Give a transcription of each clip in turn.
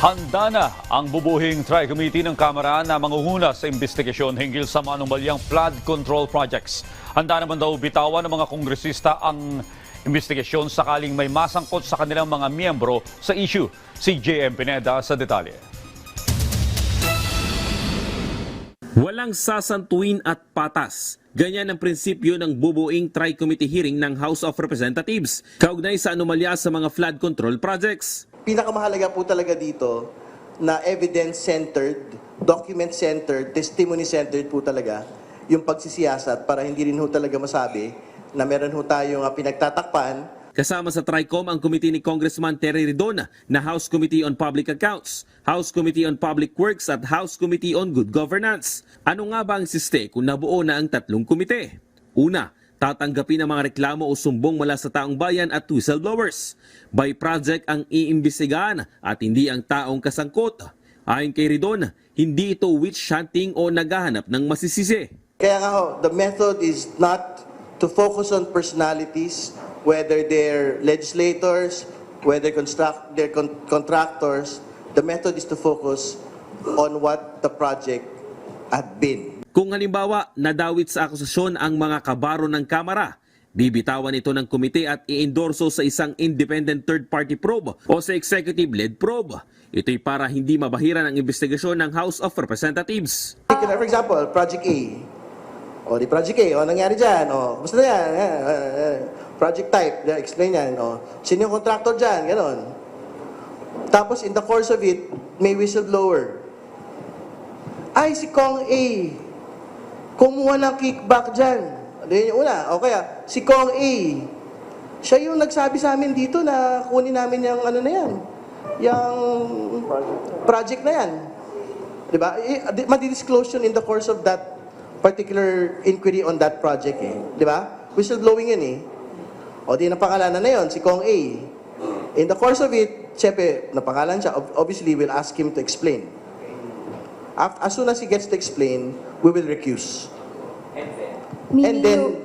Handa na ang bubuhing Tri-Committee ng Kamara na mangunguna sa investigasyon hinggil sa manumalyang flood control projects. Handa naman daw bitawan ng mga kongresista ang investigasyon sakaling may masangkot sa kanilang mga miyembro sa issue. Si JM Pineda sa detalye. Walang sasantuin at patas. Ganyan ang prinsipyo ng bubuing Tri-Committee hearing ng House of Representatives kaugnay sa anomalya sa mga flood control projects. Pinakamahalaga po talaga dito na evidence-centered, document-centered, testimony-centered po talaga yung pagsisiyasat para hindi rin ho talaga masabi na meron ho tayong pinagtatakpan. Kasama sa TRICOM ang committee ni Congressman Terry Ridon na House Committee on Public Accounts, House Committee on Public Works at House Committee on Good Governance. Ano nga ba ang siste kung nabuo na ang tatlong komite? Una, tatanggapin ang mga reklamo o sumbong mula sa taong bayan at whistleblowers. By project ang iimbestigahan at hindi ang taong kasangkot. Ayon kay Ridon, hindi ito witch hunting o naghahanap ng masisisi. Kaya nga ho, the method is not to focus on personalities, whether they're legislators, whether they're contractors. The method is to focus on what the project had been. Kung halimbawa, nadawit sa akusasyon ang mga kabaro ng Kamara, bibitawan ito ng komite at i-endorso sa isang independent third-party probe o sa executive-led probe. Ito'y para hindi mabahiran ang investigasyon ng House of Representatives. For example, Project A. O, di Project A, o, nangyari dyan, o, basta na yan, project type, explain yan, o, sino yung contractor dyan, gano'n. Tapos, in the course of it, may whistleblower. Ay, si Kong A, kumuha ng kickback dyan. Yun yung una. O kaya, si Kong A, siya yung nagsabi sa amin dito na kunin namin yung ano na yan, yung project na yan. Diba? Madidisclose yun in the course of that particular inquiry on that project eh. Diba? Whistleblowing yun eh. O di napangalanan na yun, si Kong A. In the course of it, siyempre, napangalan siya, obviously we'll ask him to explain. As soon as he gets to explain, we will recuse. And then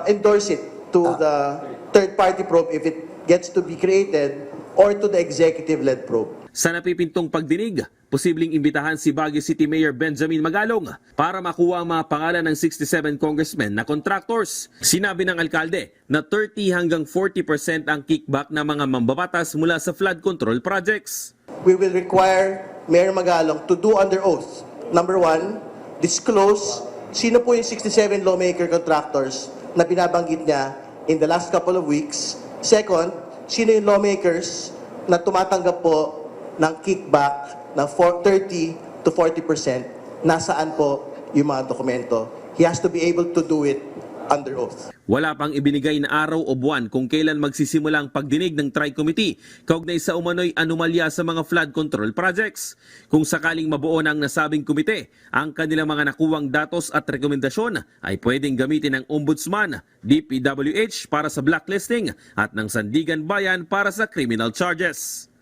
endorse it to the third-party probe if it gets to be created or to the executive-led probe. Sa napipintong pagdinig, posibleng imbitahan si Baguio City Mayor Benjamin Magalong para makuha ang mga pangalan ng 67 congressmen na contractors. Sinabi ng alkalde na 30 hanggang 40% ang kickback ng mga mambabatas mula sa flood control projects. We will require Mayor Magalong to do under oath. Number one, disclose sino po yung 67 lawmaker contractors na binabanggit niya in the last couple of weeks. Second, sino yung lawmakers na tumatanggap po ng kickback na 30 to 40%, nasaan po yung mga dokumento. He has to be able to do it under oath. Wala pang ibinigay na araw o buwan kung kailan magsisimula ang pagdinig ng Tri-Committee kaugnay sa umano'y anomalya sa mga flood control projects. Kung sakaling mabuo na ang nasabing komite, ang kanilang mga nakuwang datos at rekomendasyon ay pwedeng gamitin ng Ombudsman, DPWH para sa blacklisting at ng Sandigan Bayan para sa criminal charges.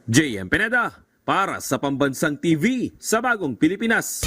JM Pineda para sa Pambansang TV sa Bagong Pilipinas.